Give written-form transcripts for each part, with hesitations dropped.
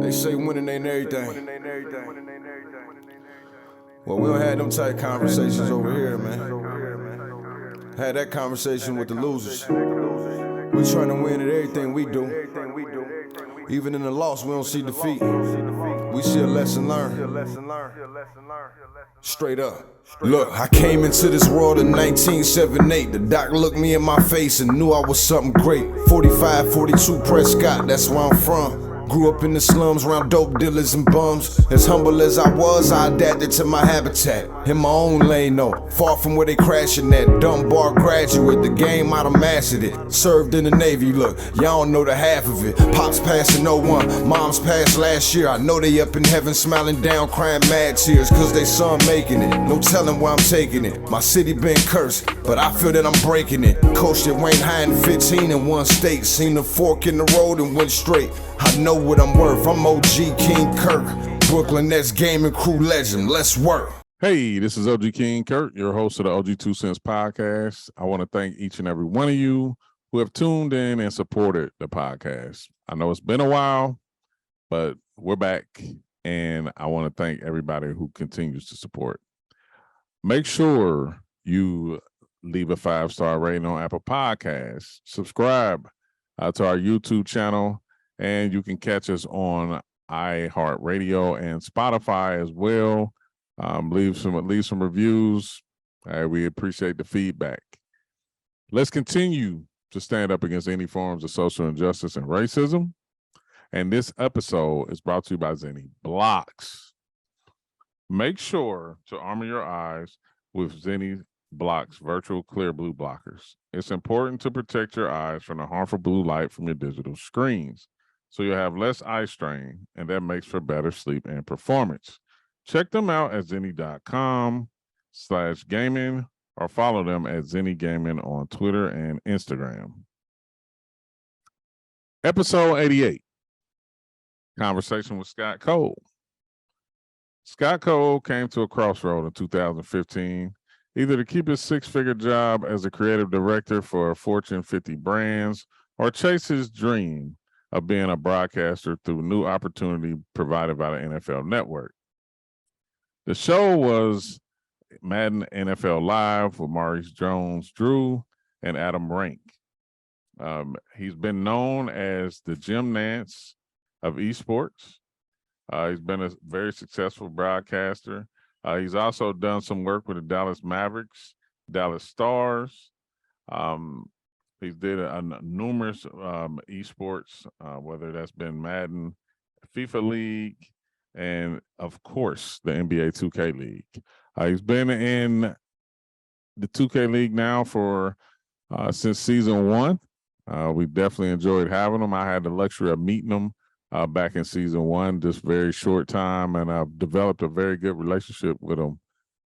They say winning ain't everything. Well, we don't have them type conversations over here, man. Had that conversation with the losers. We trying to win at everything we do. Even in the loss, we don't see defeat. We see a lesson learned. Straight up. Look, I came into this world in 1978. The doc looked me in my face and knew I was something great. 45, 42 Prescott, that's where I'm from. Grew up in the slums around dope dealers and bums. As humble as I was, I adapted to my habitat. In my own lane though, far from where they crashing at. Dumb bar graduate, the game I'd have mastered it. Served in the Navy, look, y'all don't know the half of it. Pops passed in 01, moms passed last year. I know they up in heaven smiling down, crying mad tears, cause they son making it. No telling where I'm taking it. My city been cursed, but I feel that I'm breaking it. Coached at Wayne High in 15 in one state. Seen the fork in the road and went straight. I know what I'm worth. I'm OG King CURT, Brooklyn Nets gaming crew legend. Let's work. Hey, this is OG King CURT, your host of the OG2CENTS podcast. I want to thank each and every one of you who have tuned in and supported the podcast. I know it's been a while, but we're back, and I want to thank everybody who continues to support. Make sure you leave a 5-star rating on Apple Podcasts. Subscribe to our YouTube channel. And you can catch us on iHeartRadio and Spotify as well. Leave some reviews. We appreciate the feedback. Let's continue to stand up against any forms of social injustice and racism. And this episode is brought to you by Zenni Blocks. Make sure to armor your eyes with Zenni Blocks virtual clear blue blockers. It's important to protect your eyes from the harmful blue light from your digital screens, so you'll have less eye strain, and that makes for better sleep and performance. Check them out at zenni.com/gaming or follow them at Zenni Gaming on Twitter and Instagram. Episode 88, conversation with Scott Cole. Scott Cole came to a crossroad in 2015, either to keep his six-figure job as a creative director for Fortune 50 brands or chase his dream of being a broadcaster through new opportunity provided by the NFL Network. The show was Madden NFL Live with Maurice Jones-Drew and Adam Rank. He's been known as the Jim Nance of Esports. He's been a very successful broadcaster. He's also done some work with the Dallas Mavericks, Dallas Stars. He's did numerous esports, whether that's been Madden, FIFA League, and of course the NBA 2K League. He's been in the 2K League now for since season 1. We definitely enjoyed having him. I had the luxury of meeting him back in season 1, just very short time, and I've developed a very good relationship with him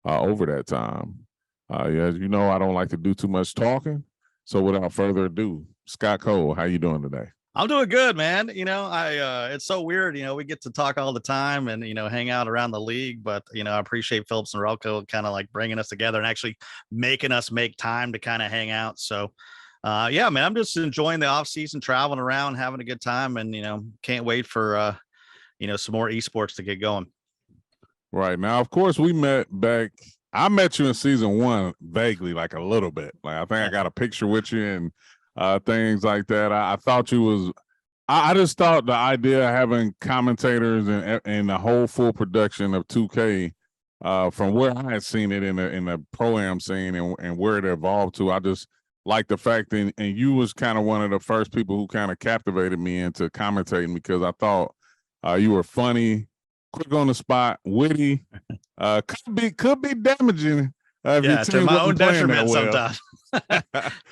over that time. As you know, I don't like to do too much talking. So without further ado, Scott Cole, how you doing today? I'm doing good, man. It's so weird. We get to talk all the time and, hang out around the league. But, I appreciate Phillips and Relko kind of like bringing us together and actually making us make time to kind of hang out. So, yeah, man, I'm just enjoying the off season, traveling around, having a good time, and, can't wait for, some more esports to get going. Right. Now, of course, we met back. I met you in season 1 vaguely, like a little bit. Like I think I got a picture with you and things like that. I thought you was. I just thought the idea of having commentators and the whole full production of 2K, from where I had seen it in the pro-am scene and where it evolved to, I just like the fact that, and you was kind of one of the first people who kind of captivated me into commentating, because I thought you were funny, quick on the spot, witty, could be damaging. To my own detriment sometimes.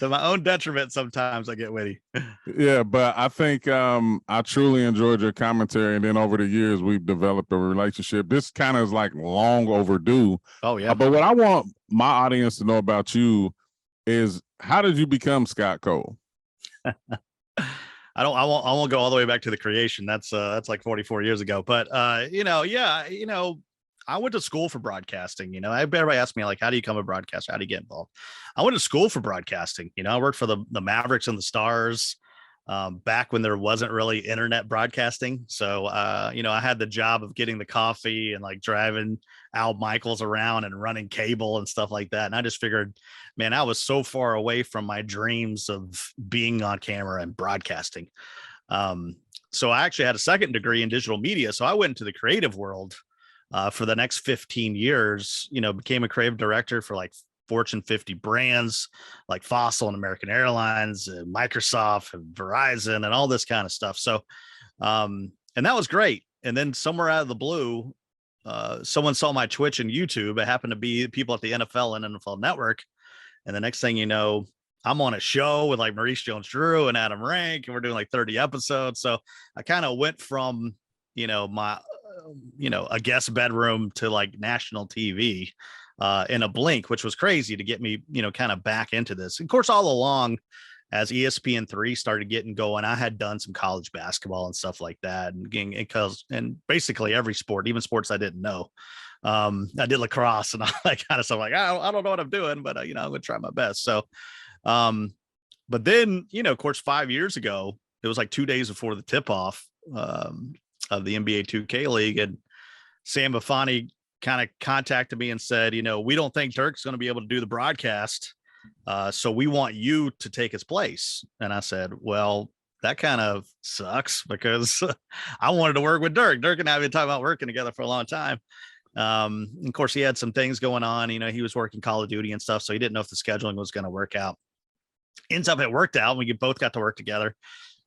To my own detriment sometimes I get witty. Yeah, but I think I truly enjoyed your commentary, and then over the years we've developed a relationship. This kind of is like long overdue. Oh yeah. But what I want my audience to know about you is, how did you become Scott Cole? I won't go all the way back to the creation. That's like 44 years ago. But I went to school for broadcasting. Everybody asked me, like, how do you become a broadcaster? How do you get involved? I went to school for broadcasting. I worked for the Mavericks and the Stars. back when there wasn't really internet broadcasting. So, you know, I had the job of getting the coffee and like driving Al Michaels around and running cable and stuff like that. And I just figured, man, I was so far away from my dreams of being on camera and broadcasting. So I actually had a second degree in digital media. So I went into the creative world for the next 15 years, you know, became a creative director for like Fortune 50 brands like Fossil and American Airlines and Microsoft and Verizon and all this kind of stuff. So, and that was great. And then somewhere out of the blue, someone saw my Twitch and YouTube. It happened to be people at the NFL and NFL Network. And the next thing you know, I'm on a show with like Maurice Jones-Drew and Adam Rank, and we're doing like 30 episodes. So I kind of went from, you know, my, you know, a guest bedroom to like national TV in a blink, which was crazy to get me, you know, kind of back into this. Of course, all along, as ESPN3 started getting going, I had done some college basketball and stuff like that, and basically every sport, even sports I didn't know. I did lacrosse and all that kind of stuff. Like I don't know what I'm doing, but you know, I'm gonna try my best. So, but then, you know, of course, 5 years ago, it was like 2 days before the tip off of the NBA 2K League, and Sam Bafani kind of contacted me and said, you know, we don't think Dirk's going to be able to do the broadcast. So we want you to take his place. And I said, well, that kind of sucks because I wanted to work with Dirk. Dirk and I have been talking about working together for a long time. Of course, he had some things going on. You know, he was working Call of Duty and stuff, so he didn't know if the scheduling was going to work out. Ends up it worked out. We both got to work together,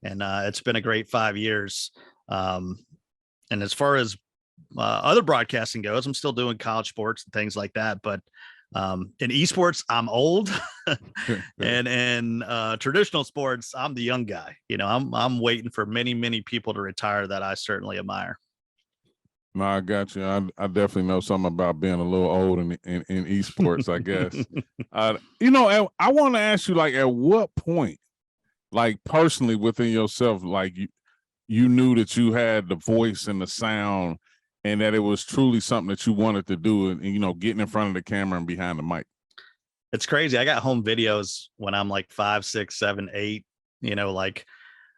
and it's been a great 5 years. And as far as other broadcasting goes, I'm still doing college sports and things like that. But in esports, I'm old, and in traditional sports, I'm the young guy. You know, I'm waiting for many people to retire that I certainly admire. No, I got you. I definitely know something about being a little old in esports, I guess. You know, I want to ask you, like, at what point, like personally within yourself, like you knew that you had the voice and the sound, and that it was truly something that you wanted to do, and you know, getting in front of the camera and behind the mic? It's crazy. I got home videos when I'm like 5, 6, 7, 8. You know, like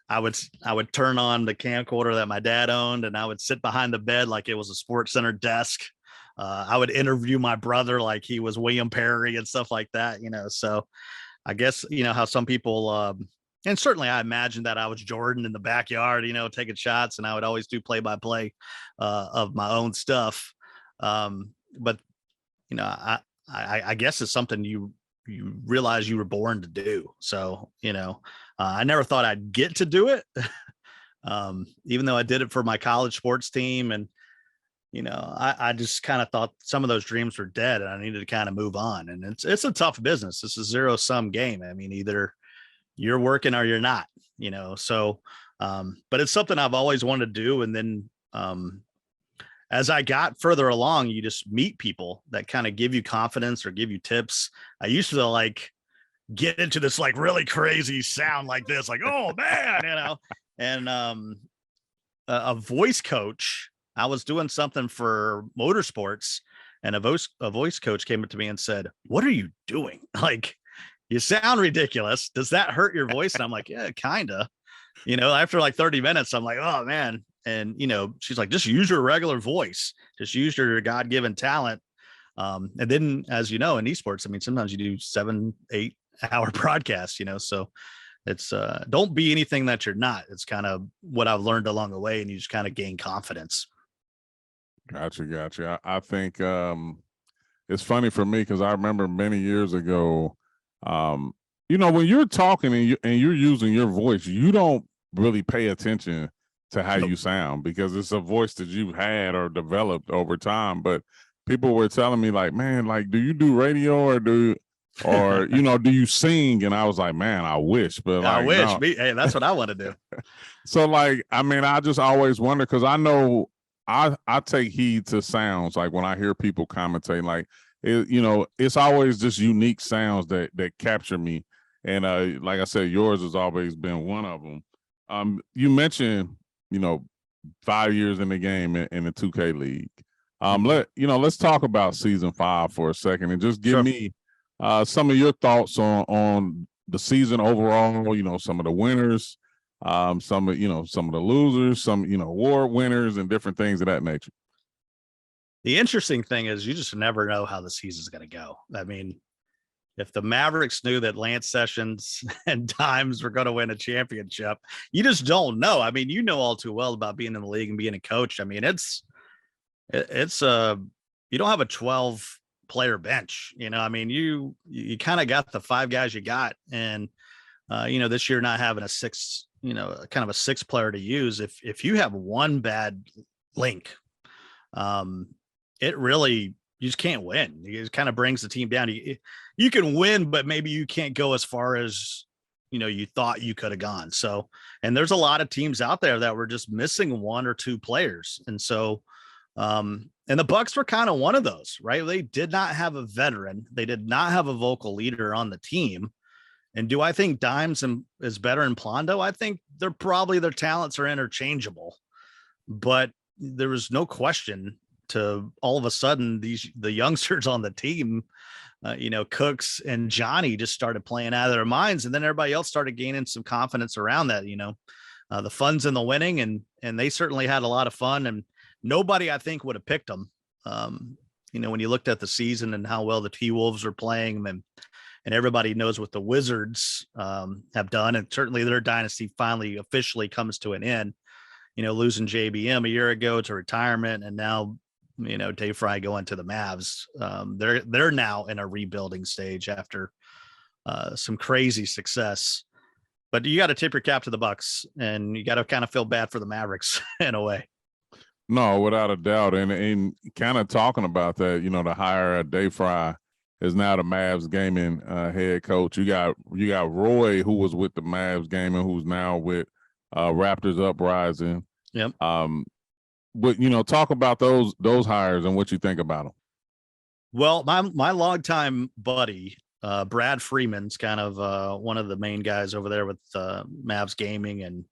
I would turn on the camcorder that my dad owned, and I would sit behind the bed like it was a Sports Center desk. I would interview my brother like he was William Perry and stuff like that. You know, so I guess, you know, how some people, and certainly I imagined that I was Jordan in the backyard, you know, taking shots, and I would always do play-by-play of my own stuff. But, you know, I guess it's something you realize you were born to do. So, you know, I never thought I'd get to do it, even though I did it for my college sports team. And, you know, I just kind of thought some of those dreams were dead and I needed to kind of move on. And it's a tough business. It's a zero-sum game. I mean, either you're working or you're not, you know. So but it's something I've always wanted to do. And then as I got further along, you just meet people that kind of give you confidence or give you tips. I used to like get into this like really crazy sound like this, like, oh man, you know. And a voice coach, I was doing something for motorsports, and a voice coach came up to me and said, what are you doing? Like, you sound ridiculous. Does that hurt your voice? And I'm like, yeah, kinda. You know, after like 30 minutes, I'm like, oh man. And, you know, she's like, just use your regular voice. Just use your God-given talent. And then, as you know, in esports, I mean, sometimes you do 7-8 hour broadcasts, you know, so it's don't be anything that you're not. It's kind of what I've learned along the way, and you just kind of gain confidence. Gotcha. I think it's funny for me because I remember many years ago, you know, when you're talking and you're using your voice, you don't really pay attention to how you sound because it's a voice that you've had or developed over time. But people were telling me like, man, like, do you do radio or you know, do you sing? And I was like, man, I wish, but like, I wish. no. Hey, that's what I want to do. So like, I mean, I just always wonder because I know I take heed to sounds. Like when I hear people commentate, like, you know, it's always just unique sounds that capture me. And like I said, yours has always been one of them. You mentioned, you know, 5 years in the game in the 2K League. Let's talk about season 5 for a second and just give me some of your thoughts on the season overall, you know, some of the winners, some of the losers, some award winners, and different things of that nature. The interesting thing is you just never know how the season's going to go. I mean, if the Mavericks knew that Lance Sessions and Dimes were going to win a championship, you just don't know. I mean, you know all too well about being in the league and being a coach. I mean, it's you don't have a 12 player bench, I mean, you kind of got the 5 guys you got. And, this year not having a 6, kind of a 6 player to use. If you have one bad link, it really, you just can't win. It kind of brings the team down. You can win, but maybe you can't go as far as, you thought you could have gone. So, and there's a lot of teams out there that were just missing 1 or 2 players. And so, and the Bucks were kind of one of those, right? They did not have a veteran. They did not have a vocal leader on the team. And do I think Dimes is better than Plondo? I think their talents are interchangeable, but there was no question to all of a sudden the youngsters on the team, Cooks and Johnny just started playing out of their minds. And then everybody else started gaining some confidence around that, the fun's in the winning, and they certainly had a lot of fun, and nobody, I think, would have picked them. When you looked at the season and how well the T-Wolves are playing, and everybody knows what the Wizards have done, and certainly their dynasty finally officially comes to an end, losing JBM a year ago to retirement, and now, Dave Fry going to the Mavs. They're now in a rebuilding stage after some crazy success. But you got to tip your cap to the Bucks, and you got to kind of feel bad for the Mavericks in a way. No, without a doubt. And kind of talking about that, the hire Dave Fry is now the Mavs gaming head coach. You got Roy, who was with the Mavs gaming, who's now with Raptors Uprising. Yep. But talk about those hires and what you think about them. Well, my longtime buddy, Brad Freeman's kind of one of the main guys over there with Mavs gaming, and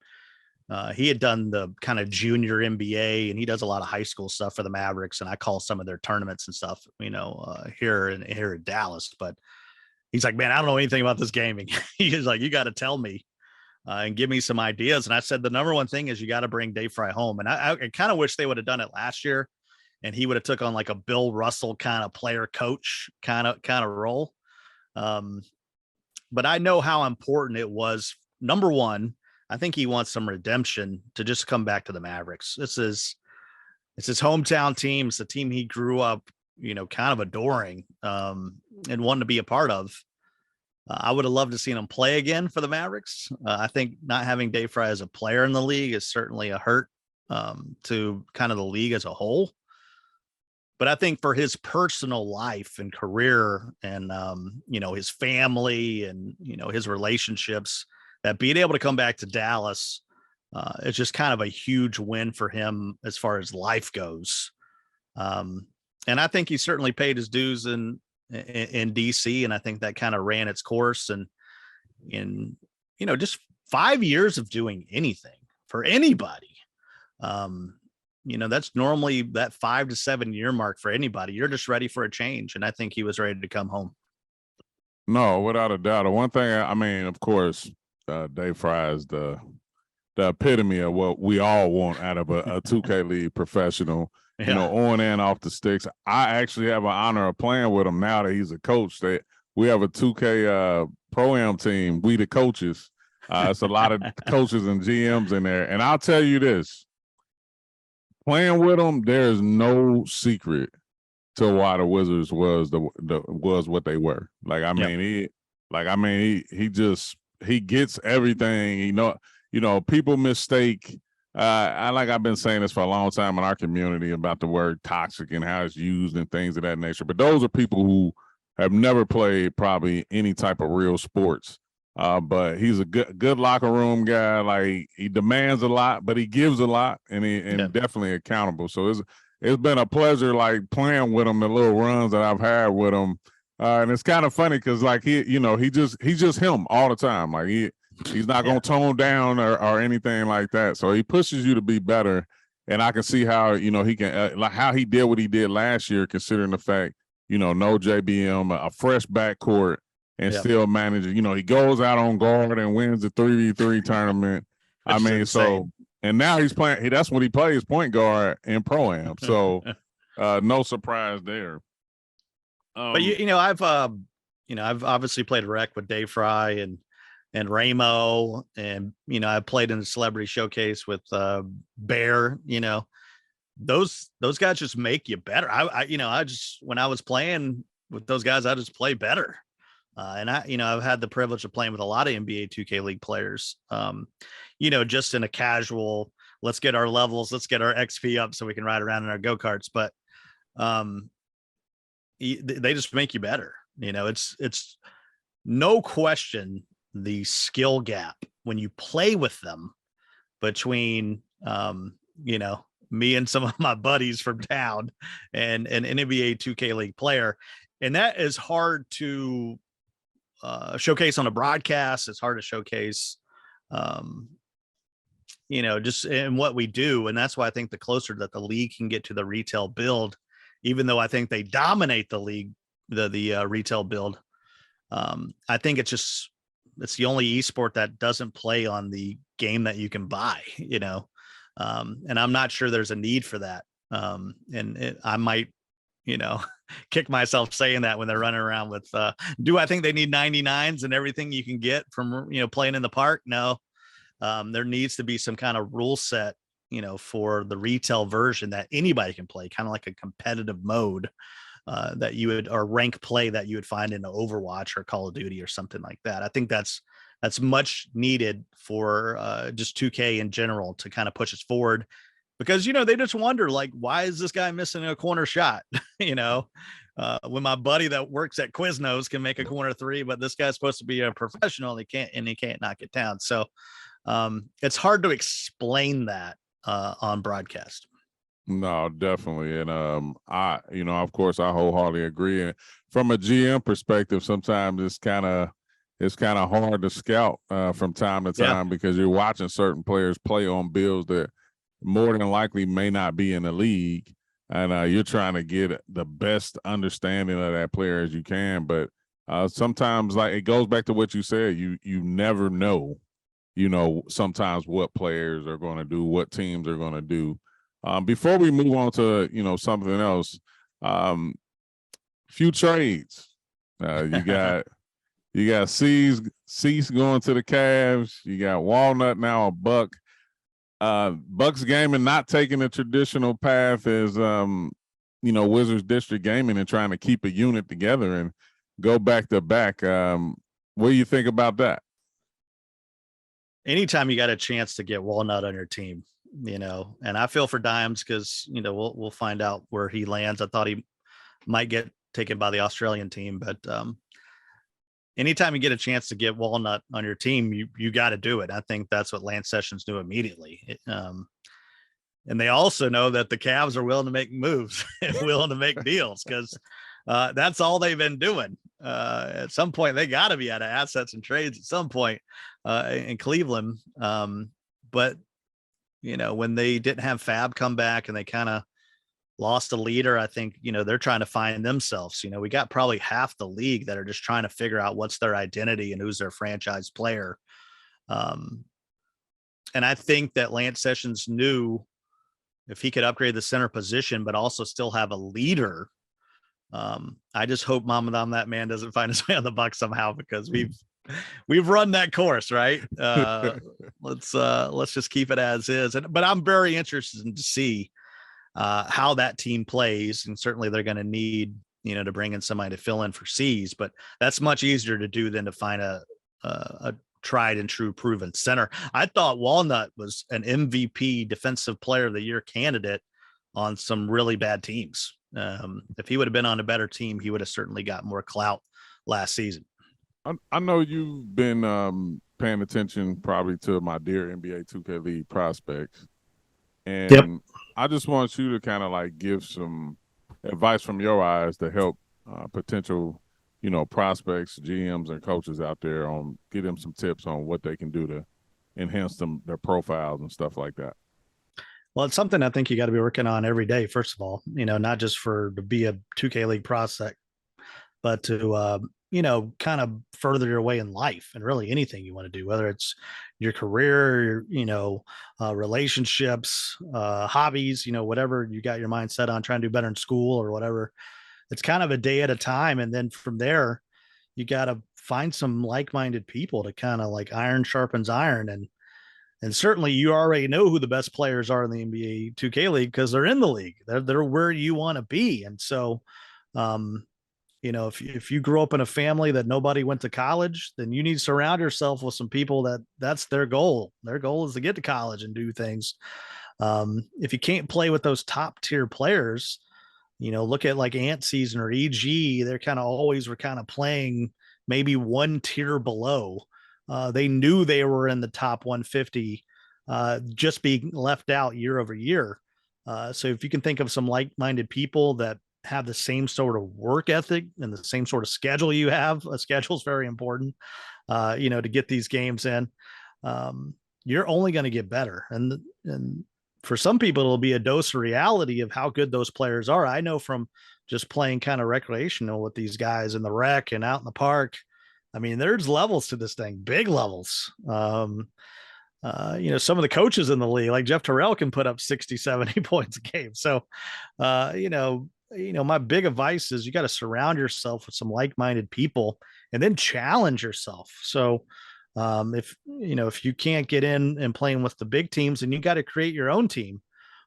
he had done the kind of junior NBA, and he does a lot of high school stuff for the Mavericks. And I call some of their tournaments and stuff, here in Dallas. But he's like, man, I don't know anything about this gaming. He's like, you got to tell me and give me some ideas. And I said, the number one thing is you got to bring Dave Fry home. And I kind of wish they would have done it last year, and he would have took on like a Bill Russell kind of player coach kind of role. But I know how important it was. Number one, I think he wants some redemption to just come back to the Mavericks. It's his hometown team. It's the team he grew up, kind of adoring and wanting to be a part of. I would have loved to see him play again for the Mavericks. I think not having Dave Fry as a player in the league is certainly a hurt to kind of the league as a whole. But I think for his personal life and career and, his family and, his relationships, that being able to come back to Dallas, it's just kind of a huge win for him as far as life goes. And I think he certainly paid his dues in DC. And I think that kind of ran its course, and just 5 years of doing anything for anybody. That's normally that 5 to 7 year mark for anybody. You're just ready for a change. And I think he was ready to come home. No, without a doubt. The one thing, of course, Dave Fry is the epitome of what we all want out of a 2K league professional, on and off the sticks. I actually have an honor of playing with him now that he's a coach. That we have a 2K Pro-Am team, we the coaches. It's a lot of coaches and GMs in there. And I'll tell you this, playing with him, there's no secret to why the Wizards was what they were. He gets everything. People mistake. I've been saying this for a long time in our community about the word toxic and how it's used and things of that nature. But those are people who have never played probably any type of real sports. But he's a good locker room guy. Like, he demands a lot, but he gives a lot, and definitely accountable. So it's been a pleasure, like, playing with him, the little runs that I've had with him. And it's kind of funny because, like, he's just him all the time. Like, he's not going to tone down or anything like that. So he pushes you to be better. And I can see how, he can, like how he did what he did last year, considering the fact, no JBM, a fresh backcourt, and still manages. He goes out on guard and wins the 3v3 tournament. I Which is mean, so insane. and now he's playing. That's what he plays, point guard in pro-am. So no surprise there. But I've obviously played rec with Dave Fry and Ramo, and I played in the celebrity showcase with Bear. Those guys just make you better. I just, when I was playing with those guys, I just play better. And I've had the privilege of playing with a lot of NBA 2K League players. Just in a casual, let's get our levels, let's get our XP up so we can ride around in our go-karts. But they just make you better. It's no question the skill gap when you play with them between me and some of my buddies from town and an NBA 2K League player. And that is hard to showcase on a broadcast. It's hard to showcase, just in what we do. And that's why I think the closer that the league can get to the retail build, even though I think they dominate the league, the retail build, I think it's the only esport that doesn't play on the game that you can buy, and I'm not sure there's a need for that. I might, kick myself saying that when they're running around with, do I think they need 99s and everything you can get from, playing in the park? No. There needs to be some kind of rule set, for the retail version that anybody can play, kind of like a competitive mode that you would, or rank play that you would find in Overwatch or Call of Duty or something like that. I think that's much needed for just 2K in general to kind of push us forward, because they just wonder, like, why is this guy missing a corner shot? When my buddy that works at Quiznos can make a corner three, but this guy's supposed to be a professional and he can't knock it down. So it's hard to explain that on broadcast. No, definitely. And of course I wholeheartedly agree. And from a GM perspective, sometimes it's kind of hard to scout from time to time, because you're watching certain players play on builds that more than likely may not be in the league. And you're trying to get the best understanding of that player as you can. But sometimes, like, it goes back to what you said, you never know, sometimes what players are going to do, what teams are going to do. Before we move on to, something else, few trades. You got Cease going to the Cavs. You got Walnut now a Buck. Bucks Gaming not taking the traditional path as Wizards District Gaming and trying to keep a unit together and go back to back. What do you think about that? Anytime you got a chance to get Walnut on your team, and I feel for Dimes, because we'll find out where he lands. I thought he might get taken by the Australian team, but anytime you get a chance to get Walnut on your team, you got to do it. I think that's what Lance Sessions knew immediately. And they also know that the Cavs are willing to make moves and willing to make deals, because that's all they've been doing. At some point, they got to be out of assets and trades at some point in Cleveland. But when they didn't have Fab come back and they kind of lost a leader, I think, they're trying to find themselves. We got probably half the league that are just trying to figure out what's their identity and who's their franchise player. And I think that Lance Sessions knew if he could upgrade the center position, but also still have a leader. I just hope Mama Dom, that man, doesn't find his way on the Bucks somehow, because we've run that course, right? Let's just keep it as is. But I'm very interested to see how that team plays, and certainly they're going to need to bring in somebody to fill in for C's, but that's much easier to do than to find a tried and true proven center. I thought Walnut was an MVP defensive player of the year candidate on some really bad teams. If he would have been on a better team, he would have certainly got more clout last season. I know you've been paying attention probably to my dear NBA 2K League prospects. And yep. I just want you to kind of like give some advice from your eyes to help potential, prospects, GMs, and coaches out there, on give them some tips on what they can do to enhance their profiles and stuff like that. Well, it's something I think you got to be working on every day. First of all, not just to be a 2K League prospect, but to kind of further your way in life and really anything you want to do, whether it's your career, relationships, hobbies, whatever you got your mind set on, trying to do better in school or whatever. It's kind of a day at a time. And then from there, you got to find some like-minded people to kind of like iron sharpens iron. And certainly you already know who the best players are in the NBA 2K league because they're in the league. They're where you want to be. And so, um, if you grew up in a family that nobody went to college, then you need to surround yourself with some people that's their goal. Their goal is to get to college and do things. If you can't play with those top tier players, look at like Ant Season or EG. They're kind of always were kind of playing maybe one tier below. They knew they were in the top 150, just being left out year over year. So if you can think of some like-minded people that have the same sort of work ethic and the same sort of schedule you have, a schedule is very important, to get these games in. You're only going to get better. And for some people, it'll be a dose of reality of how good those players are. I know from just playing kind of recreational with these guys in the rec and out in the park. I mean, there's levels to this thing, big levels. Some of the coaches in the league, like Jeff Terrell, can put up 60, 70 points a game. So, my big advice is you got to surround yourself with some like-minded people and then challenge yourself. So, if you can't get in and playing with the big teams, then you got to create your own team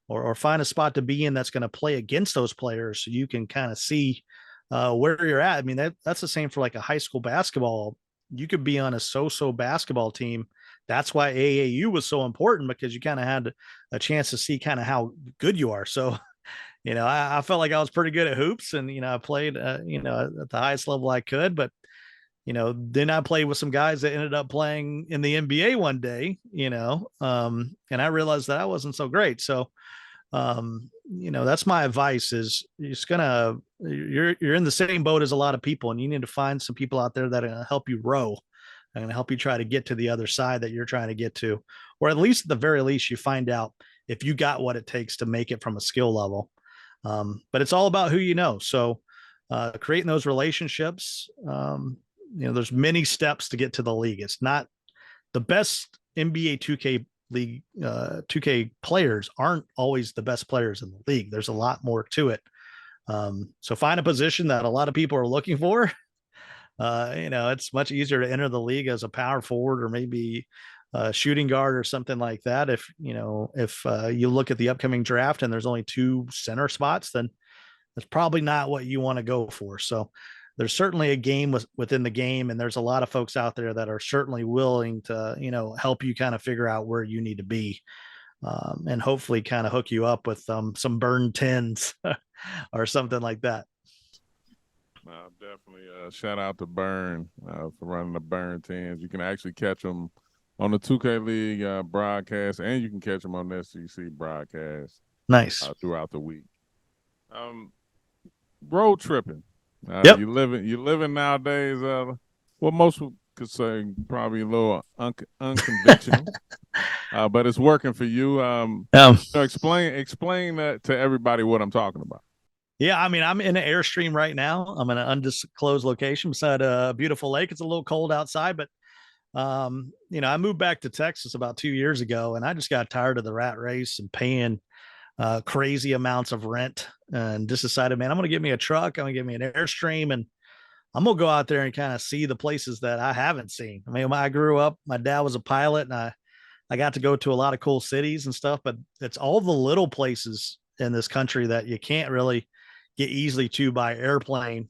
or find a spot to be in that's going to play against those players so you can kind of see where you're at. I mean, that's the same for like a high school basketball. You could be on a so-so basketball team. That's why AAU was so important because you kind of had a chance to see kind of how good you are. So, I felt like I was pretty good at hoops and, I played, at the highest level I could, but then I played with some guys that ended up playing in the NBA one day, and I realized that I wasn't so great. So, that's my advice is you're in the same boat as a lot of people and you need to find some people out there that are going to help you row and help you try to get to the other side that you're trying to get to, or at least at the very least, you find out if you got what it takes to make it from a skill level. But it's all about who you know. So, creating those relationships, there's many steps to get to the league. It's not the best NBA 2K league, 2K players aren't always the best players in the league. There's a lot more to it. So find a position that a lot of people are looking for. It's much easier to enter the league as a power forward or maybe a shooting guard or something like that. If you look at the upcoming draft and there's only 2 center spots, then that's probably not what you want to go for. So there's certainly a game within the game. And there's a lot of folks out there that are certainly willing to, help you kind of figure out where you need to be. And hopefully kind of hook you up with some burn 10s or something like that. Definitely shout out to Burn for running the Burn 10s. You can actually catch them on the 2K League broadcast, and you can catch them on the SEC broadcast. Nice. Throughout the week. Road tripping. Yep. You living nowadays. What most could say probably a little unconventional, but it's working for you. So explain that to everybody what I'm talking about. Yeah, I mean, I'm in an Airstream right now. I'm in an undisclosed location beside a beautiful lake. It's a little cold outside, but I moved back to Texas about 2 years ago, and I just got tired of the rat race and paying crazy amounts of rent, and just decided, man, I'm going to get me a truck. I'm going to get me an Airstream, and I'm going to go out there and kind of see the places that I haven't seen. I mean, when I grew up, my dad was a pilot, and I got to go to a lot of cool cities and stuff, but it's all the little places in this country that you can't really get easily to by airplane.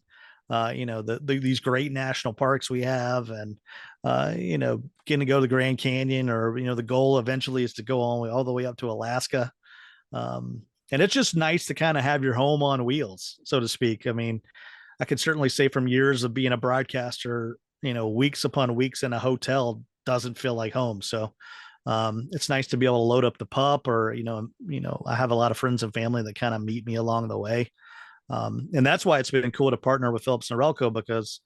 These great national parks we have, and getting to go to the Grand Canyon, or the goal eventually is to go all the way up to Alaska. And it's just nice to kind of have your home on wheels, so to speak. I mean, I could certainly say from years of being a broadcaster, weeks upon weeks in a hotel doesn't feel like home. So it's nice to be able to load up the pup, or I have a lot of friends and family that kind of meet me along the way. And that's why it's been cool to partner with Phillips and Relco, because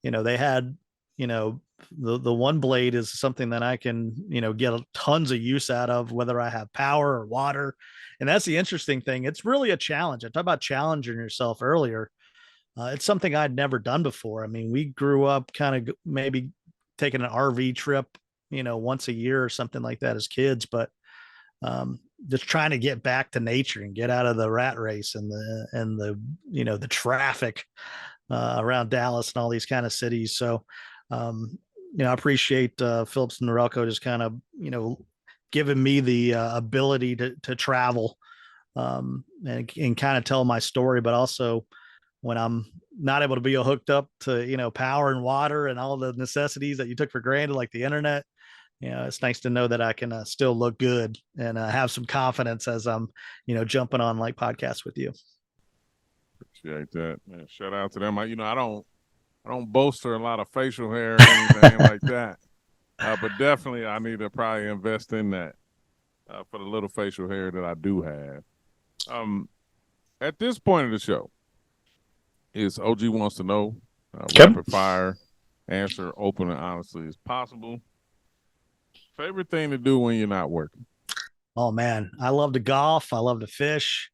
they had the one blade is something that I can get tons of use out of, whether I have power or water. And that's the interesting thing. It's really a challenge. I talked about challenging yourself earlier. It's something I'd never done before. I mean, we grew up kind of maybe taking an RV trip, once a year or something like that as kids, but just trying to get back to nature and get out of the rat race and the traffic around Dallas and all these kind of cities. So, I appreciate Phillips and Norelco just kind of, giving me the ability to travel and kind of tell my story, but also when I'm not able to be hooked up to, power and water and all the necessities that you took for granted, like the internet, it's nice to know that I can still look good and have some confidence as I'm, jumping on like podcasts with you. Appreciate that, man. Shout out to them. I don't bolster a lot of facial hair or anything like that. But definitely I need to probably invest in that for the little facial hair that I do have. At this point of the show, is OG wants to know, rapid fire, answer open and honestly as possible. Favorite thing to do when you're not working? Oh man, I love to golf. I love to fish.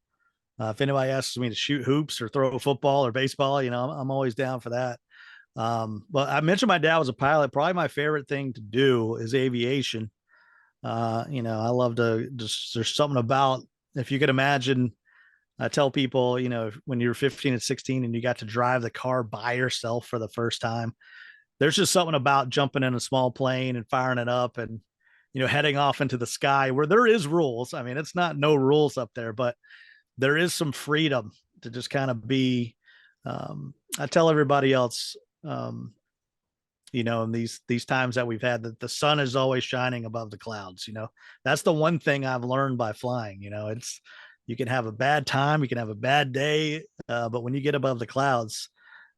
If anybody asks me to shoot hoops or throw a football or baseball, I'm always down for that. But I mentioned my dad was a pilot. Probably my favorite thing to do is aviation. I love to there's something about, if you could imagine, I tell people, when you're 15 and 16 and you got to drive the car by yourself for the first time, there's just something about jumping in a small plane and firing it up and, heading off into the sky where there is rules. I mean, it's not no rules up there, but there is some freedom to just kind of be, I tell everybody else, in these times that we've had, that the sun is always shining above the clouds. That's the one thing I've learned by flying. You can have a bad time, you can have a bad day, but when you get above the clouds,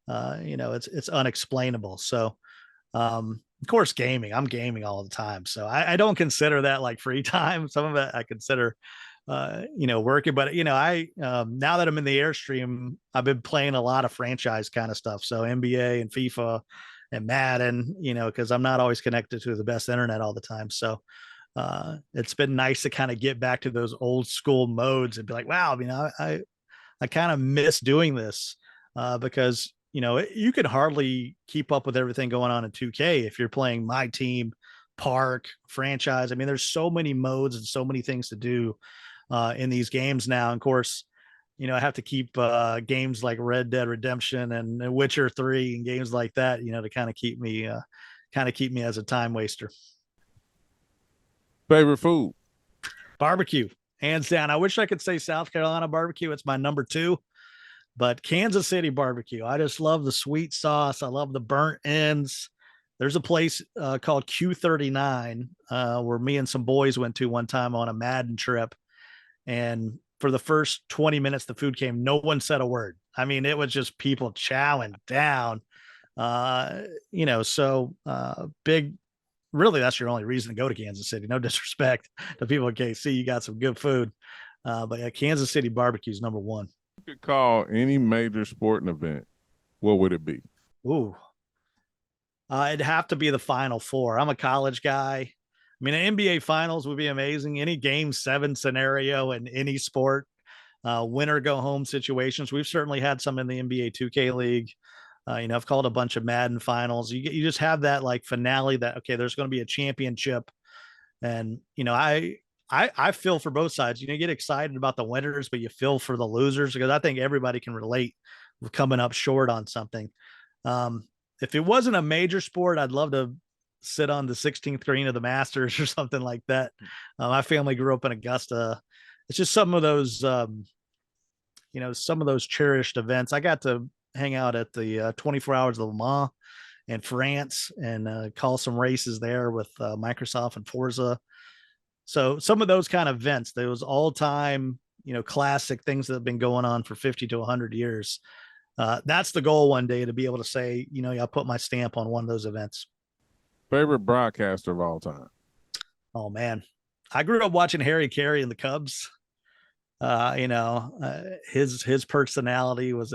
it's unexplainable. So, of course, I'm gaming all the time. So I don't consider that like free time. Some of it I consider, working, but now that I'm in the Airstream, I've been playing a lot of franchise kind of stuff. So NBA and FIFA and Madden, cause I'm not always connected to the best internet all the time. So, it's been nice to kind of get back to those old school modes and be like, wow, I kind of miss doing this, because, you can hardly keep up with everything going on in 2K if you're playing my team, park, franchise. I mean, there's so many modes and so many things to do in these games now. And of course, I have to keep games like Red Dead Redemption and Witcher 3 and games like that, to kind of keep me as a time waster. Favorite food? Barbecue, hands down. I wish I could say South Carolina barbecue. It's my number 2. But Kansas City barbecue, I just love the sweet sauce. I love the burnt ends. There's a place called Q39 where me and some boys went to one time on a Madden trip. And for the first 20 minutes, the food came, no one said a word. I mean, it was just people chowing down, big, really, that's your only reason to go to Kansas City. No disrespect to people in KC. You got some good food. But yeah, Kansas City barbecue is number 1. You could call any major sporting event, what would it be? Ooh, it'd have to be the Final Four. I'm a college guy. I mean, an NBA Finals would be amazing. Any Game 7 scenario in any sport, winner go home situations. We've certainly had some in the NBA 2K League. I've called a bunch of Madden finals. You just have that like finale that, okay, there's going to be a championship. And, I feel for both sides. You get excited about the winners, but you feel for the losers, because I think everybody can relate with coming up short on something. If it wasn't a major sport, I'd love to sit on the 16th green of the Masters or something like that. My family grew up in Augusta. It's just some of those, some of those cherished events. I got to hang out at the 24 Hours of Le Mans in France and call some races there with Microsoft and Forza. So some of those kind of events, those all time, classic things that have been going on for 50 to 100 years. That's the goal one day, to be able to say, I put my stamp on one of those events. Favorite broadcaster of all time? Oh man, I grew up watching Harry Carey and the Cubs. His personality was,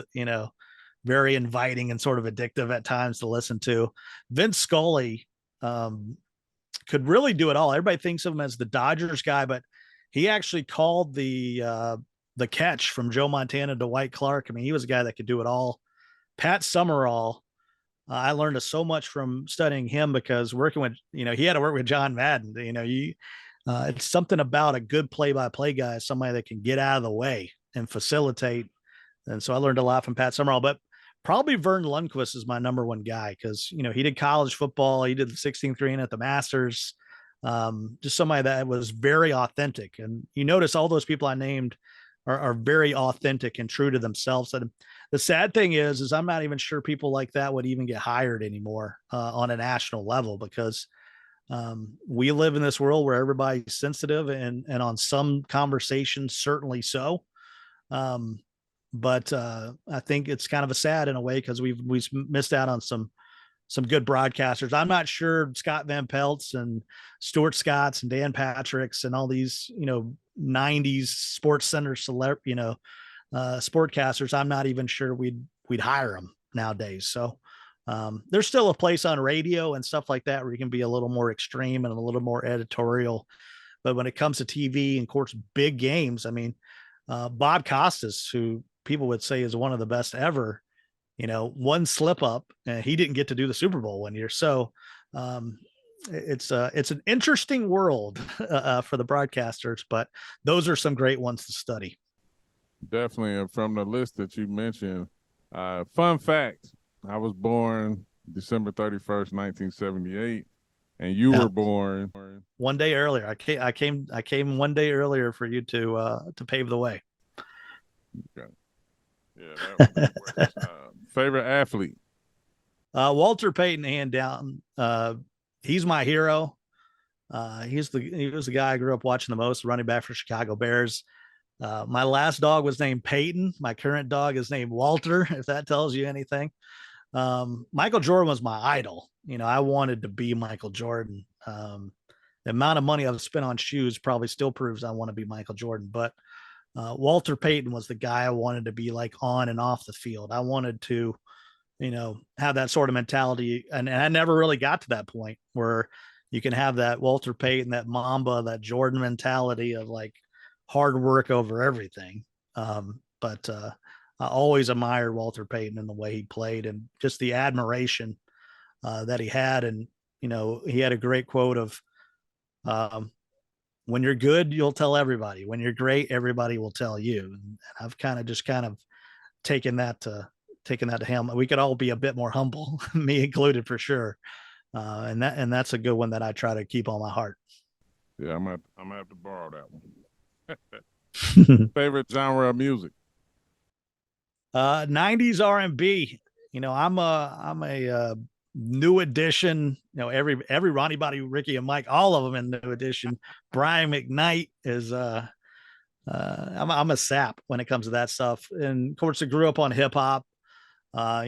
very inviting and sort of addictive at times to listen to. Vince Scully could really do it all. Everybody thinks of him as the Dodgers guy, but he actually called the catch from Joe Montana to Dwight Clark. I mean, he was a guy that could do it all. Pat Summerall, I learned so much from studying him because working with, he had to work with John Madden. It's something about a good play-by-play guy, somebody that can get out of the way and facilitate. And so I learned a lot from Pat Summerall, but probably Vern Lundquist is my number one guy because, he did college football. He did the 16-3 at the Masters. Just somebody that was very authentic. And you notice all those people I named are very authentic and true to themselves. And the sad thing is I'm not even sure people like that would even get hired anymore on a national level because we live in this world where everybody's sensitive and on some conversations, certainly so. But I think it's kind of a sad in a way because we've missed out on some good broadcasters. I'm not sure Scott Van Pelt's and Stuart Scott's and Dan Patrick's and all these, 90s sports center sportcasters. I'm not even sure we'd hire them nowadays. So there's still a place on radio and stuff like that where you can be a little more extreme and a little more editorial. But when it comes to TV and, of course, big games, I mean, Bob Costas, who people would say is one of the best ever, one slip up and he didn't get to do the Super Bowl one year. So it's an interesting world for the broadcasters, but those are some great ones to study. Definitely. And from the list that you mentioned, fun fact, I was born December 31st, 1978, and you were born 1 day earlier. I came 1 day earlier for you to pave the way. Okay. Yeah, that works. Favorite athlete? Walter Payton, hand down. He's my hero. He was the guy I grew up watching the most, running back for Chicago Bears. My last dog was named Peyton. My current dog is named Walter, if that tells you anything. Michael Jordan was my idol. I wanted to be Michael Jordan. The amount of money I've spent on shoes probably still proves I want to be Michael Jordan. But Walter Payton was the guy I wanted to be like on and off the field. I wanted to, have that sort of mentality. And I never really got to that point where you can have that Walter Payton, that Mamba, that Jordan mentality of like hard work over everything. But I always admired Walter Payton and the way he played and just the admiration that he had. And, he had a great quote of, when you're good, you'll tell everybody. When you're great, everybody will tell you. And I've kind of taken that to him. We could all be a bit more humble, me included for sure. And that's a good one that I try to keep on my heart. Yeah, I'm gonna have to borrow that one. Favorite genre of music? 90s R&B. I'm a New Edition. Every Ronnie Body, Ricky and Mike, all of them in New Edition. Brian McKnight is I'm a sap when it comes to that stuff. And of course, I grew up on hip hop. My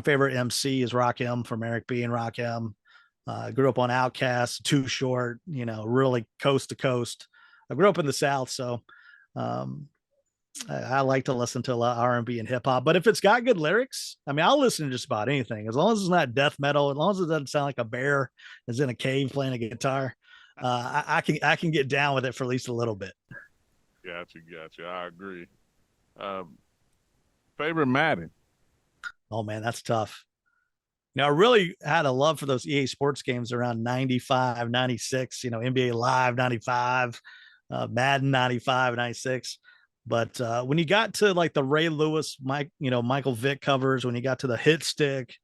favorite MC is Rakim from Eric B and Rakim. I grew up on Outkast, Too Short. Really coast to coast. I grew up in the South, so I like to listen to a lot of R&B and hip hop, but if it's got good lyrics, I mean, I'll listen to just about anything as long as it's not death metal, as long as it doesn't sound like a bear is in a cave playing a guitar. I can get down with it for at least a little bit. Gotcha. I agree. Favorite Madden? Oh man, that's tough. I really had a love for those EA Sports games around 95, 96, NBA Live 95, Madden 95, 96. But when you got to like the Ray Lewis, Michael Vick covers, when you got to the hit stick,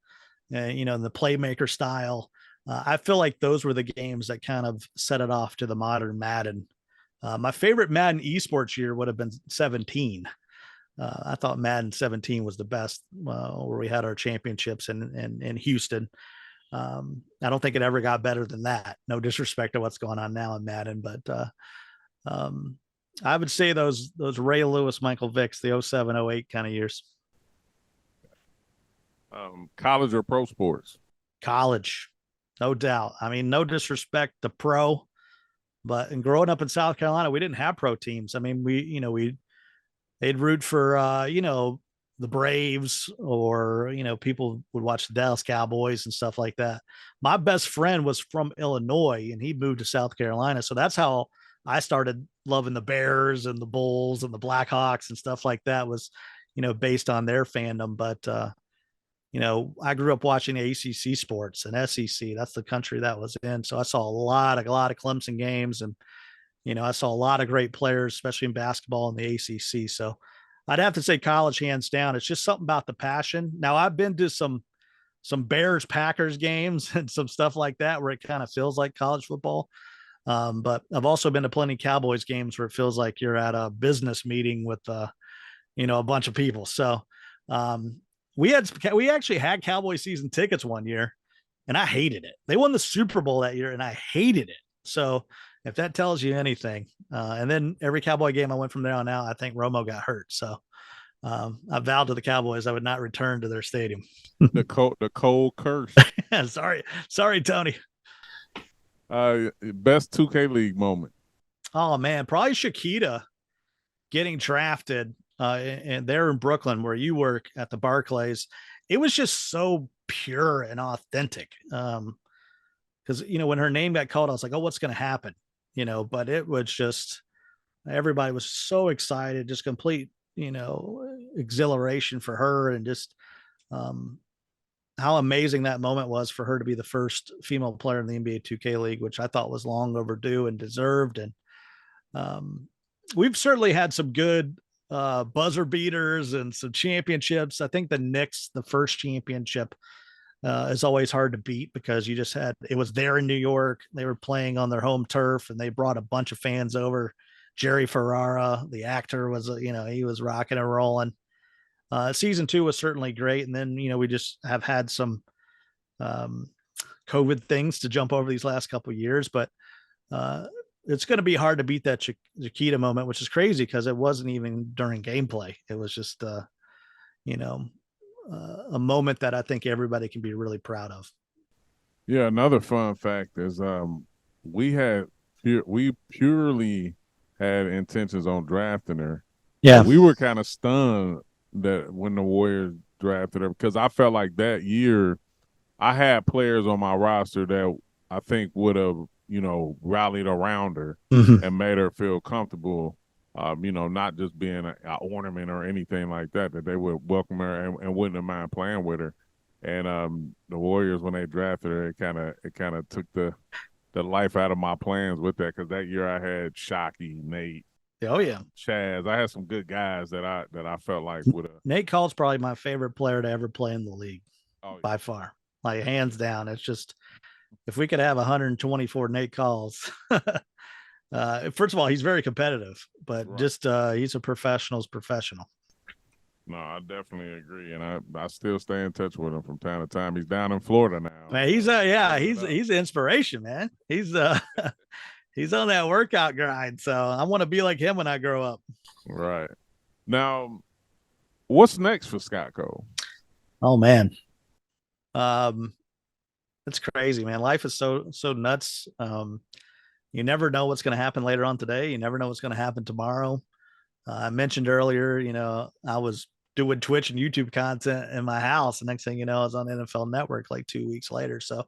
the playmaker style, I feel like those were the games that kind of set it off to the modern Madden. My favorite Madden esports year would have been 17. I thought Madden 17 was the best, where we had our championships in Houston. I don't think it ever got better than that. No disrespect to what's going on now in Madden, but I would say those Ray Lewis, Michael Vicks, the 07, 08 kind of years. College or pro sports? College, no doubt. I mean, no disrespect to pro, but in growing up in South Carolina, we didn't have pro teams. I mean, they'd root for, the Braves or, people would watch the Dallas Cowboys and stuff like that. My best friend was from Illinois and he moved to South Carolina. So that's how I started loving the Bears and the Bulls and the Blackhawks and stuff like that. Was based on their fandom. But, I grew up watching ACC sports and SEC. That's the country that was in. So I saw a lot of Clemson games, and, I saw a lot of great players, especially in basketball in the ACC. So I'd have to say college hands down. It's just something about the passion. Now I've been to some Bears Packers games and some stuff like that where it kind of feels like college football. But I've also been to plenty of Cowboys games where it feels like you're at a business meeting with, a bunch of people. So, we actually had Cowboy season tickets one year, and I hated it. They won the Super Bowl that year, and I hated it. So if that tells you anything, and then every Cowboy game I went from there on out, I think Romo got hurt. So, I vowed to the Cowboys I would not return to their stadium. The cold curse. Sorry, Tony. Best 2K League moment. Oh man, probably Shakita getting drafted, and there in Brooklyn where you work at the Barclays. It was just so pure and authentic. Because when her name got called, I was like, oh, what's going to happen? But it was just, everybody was so excited, just complete, exhilaration for her, and just how amazing that moment was for her to be the first female player in the NBA 2K League, which I thought was long overdue and deserved. And we've certainly had some good buzzer beaters and some championships. I think the Knicks, the first championship, is always hard to beat because it was there in New York. They were playing on their home turf, and they brought a bunch of fans over. Jerry Ferrara, the actor, was, he was rocking and rolling. Season 2 was certainly great. And then, we just have had some COVID things to jump over these last couple of years, but it's going to be hard to beat that Chiquita moment, which is crazy because it wasn't even during gameplay. It was just, a moment that I think everybody can be really proud of. Yeah. Another fun fact is we purely had intentions on drafting her. Yeah. We were kind of stunned that when the Warriors drafted her, because I felt like that year I had players on my roster that I think would have, rallied around her and made her feel comfortable, not just being an ornament or anything like that, that they would welcome her and wouldn't have mind playing with her. And the Warriors, when they drafted her, it kind of took the life out of my plans with that, because that year I had Shockey, Nate. Oh yeah, Chaz. I had some good guys that I felt like would have. Nate Call's probably my favorite player to ever play in the league, by far, like hands down. It's just, if we could have 124 Nate Calls, first of all, he's very competitive, but right. Just he's a professional's professional. No, I definitely agree, and I still stay in touch with him from time to time. He's down in Florida now. Man, he's an inspiration, man. He's he's on that workout grind, so I want to be like him when I grow up. Right. Now, what's next for Scott Cole? Oh man, it's crazy, man. Life is so nuts. You never know what's going to happen later on today. You never know what's going to happen tomorrow. I mentioned earlier, I was doing Twitch and YouTube content in my house. The next thing you know, I was on NFL Network like 2 weeks later. So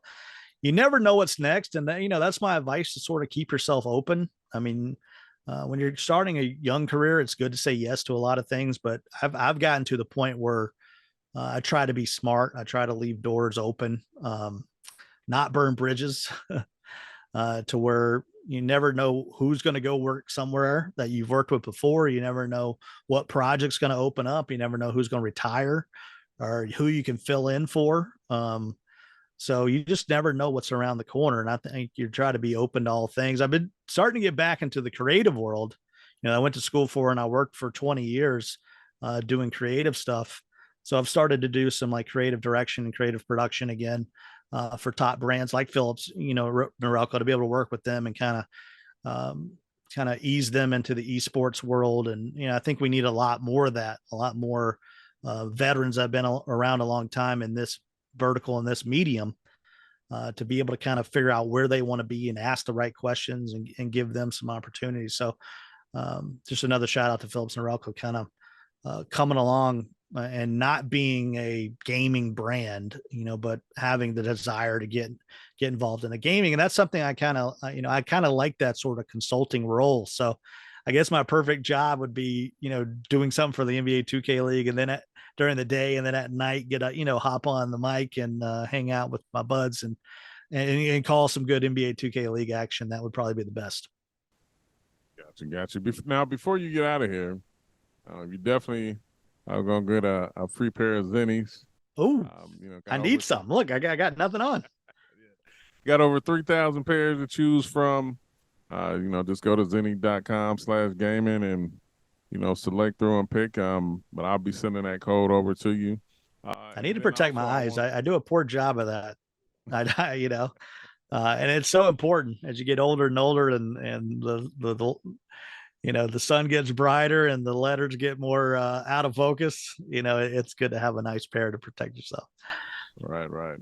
you never know what's next. And that's my advice, to sort of keep yourself open. I mean, when you're starting a young career, it's good to say yes to a lot of things, but I've gotten to the point where I try to be smart. I try to leave doors open, not burn bridges, to where you never know who's going to go work somewhere that you've worked with before. You never know what project's going to open up. You never know who's going to retire or who you can fill in for. So you just never know what's around the corner. And I think you try to be open to all things. I've been starting to get back into the creative world. I went to school for, and I worked for 20 years doing creative stuff. So I've started to do some like creative direction and creative production again. For top brands like Philips, Norelco, to be able to work with them and kind of ease them into the esports world. And, I think we need a lot more of that, a lot more veterans that have been around a long time in this vertical, in this medium, to be able to kind of figure out where they want to be and ask the right questions and give them some opportunities. So just another shout out to Philips Norelco, kind of coming along and not being a gaming brand, but having the desire to get involved in the gaming. And that's something I kind of like that sort of consulting role. So I guess my perfect job would be, doing something for the NBA 2K League, and then during the day and then at night get hop on the mic and hang out with my buds and call some good NBA 2K League action. That would probably be the best. Gotcha. Now, before you get out of here, you definitely are going to get a free pair of Zennies. Oh, I need some. Look, I got nothing on. Got over 3,000 pairs to choose from. Just go to zenni.com/gaming and, select through and pick. But I'll be sending that code over to you. I need to protect my eyes. I do a poor job of that. And it's so important as you get older and older, and the sun gets brighter and the letters get more out of focus. It's good to have a nice pair to protect yourself. Right.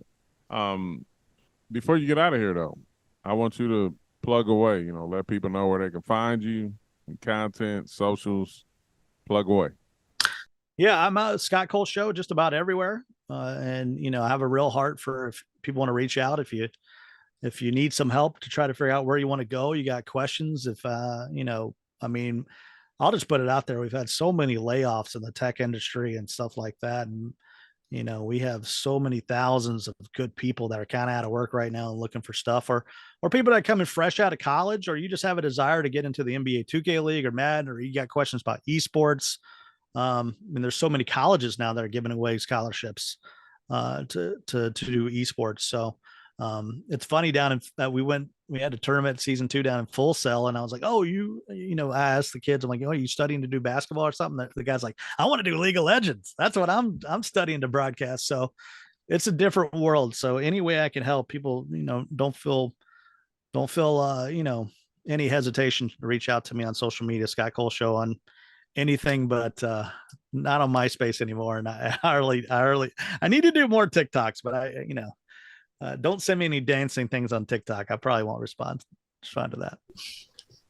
Before you get out of here, though, I want you to plug away. Let people know where they can find you, content, socials. Plug away. Yeah, I'm a Scott Cole Show just about everywhere, and I have a real heart for if people want to reach out. If you need some help to try to figure out where you want to go, you got questions. I'll just put it out there. We've had so many layoffs in the tech industry and stuff like that, and we have so many thousands of good people that are kind of out of work right now and looking for stuff, or people that are coming fresh out of college, or you just have a desire to get into the NBA 2K League or Madden, or you got questions about esports. And there's so many colleges now that are giving away scholarships to do esports. So it's funny we had a tournament season 2 down in Full Sail, and I was like, oh, I asked the kids, I'm like, oh, are you studying to do basketball or something? The guy's like, I want to do League of Legends. That's what I'm studying to broadcast. So it's a different world. So any way I can help people, don't feel any hesitation to reach out to me on social media. Scott Cole Show on anything, but not on MySpace anymore. And I need to do more TikToks, but don't send me any dancing things on TikTok. I probably won't respond to that.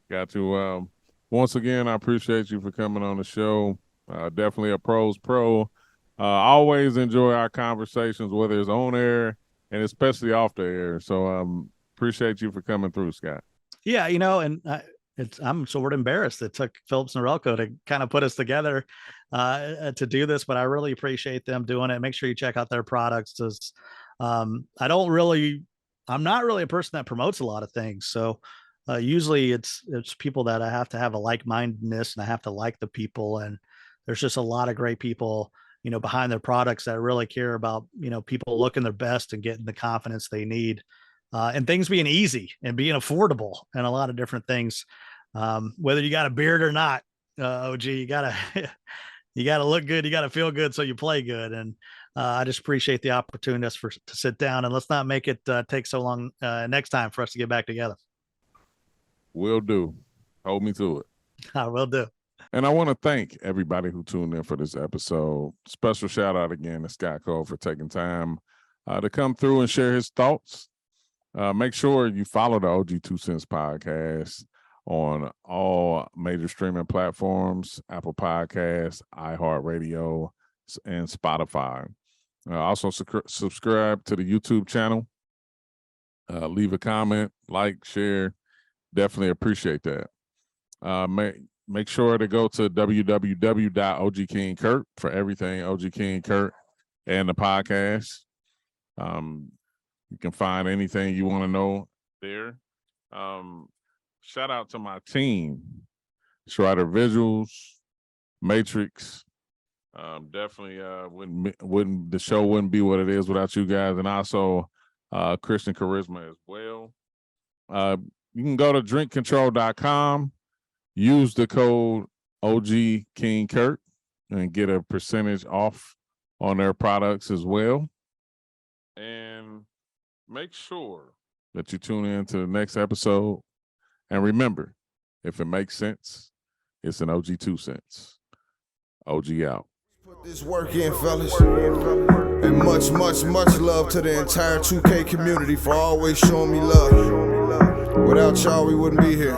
Got to. Once again, I appreciate you for coming on the show. Definitely a pro's pro. I always enjoy our conversations, whether it's on air and especially off the air. So appreciate you for coming through, Scott. Yeah, I'm sort of embarrassed. It took Phillips and Relco to kind of put us together to do this, but I really appreciate them doing it. Make sure you check out their products. I'm not really a person that promotes a lot of things. So usually it's people that I have to have a like-mindedness, and I have to like the people. And there's just a lot of great people, behind their products that really care about, people looking their best and getting the confidence they need. And things being easy and being affordable and a lot of different things. Whether you got a beard or not, OG, you gotta look good. You gotta feel good. So you play good. And I just appreciate the opportunity to sit down, and let's not make it take so long next time for us to get back together. Will do. Hold me to it. I will do. And I want to thank everybody who tuned in for this episode. Special shout out again to Scott Cole for taking time to come through and share his thoughts. Make sure you follow the OG2CENTS podcast on all major streaming platforms, Apple Podcasts, iHeartRadio, and Spotify. Also subscribe to the YouTube channel. Leave a comment, like, share. Definitely appreciate that. Make sure to go to www.OG2CENTS for everything OG2CENTS and the podcast. You can find anything you want to know there. Shout out to my team, Strider Visuals, Matrix. Definitely wouldn't the show wouldn't be what it is without you guys, and also Christian Charisma as well. You can go to DrinkCTRL.com, use the code OG King Curt, and get a percentage off on their products as well. And make sure that you tune in to the next episode. And remember, if it makes sense, it's an OG2CENTS. OG out. Put this work in, fellas. And much, much, much love to the entire 2K community for always showing me love. Without y'all, we wouldn't be here.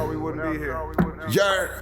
Yeah.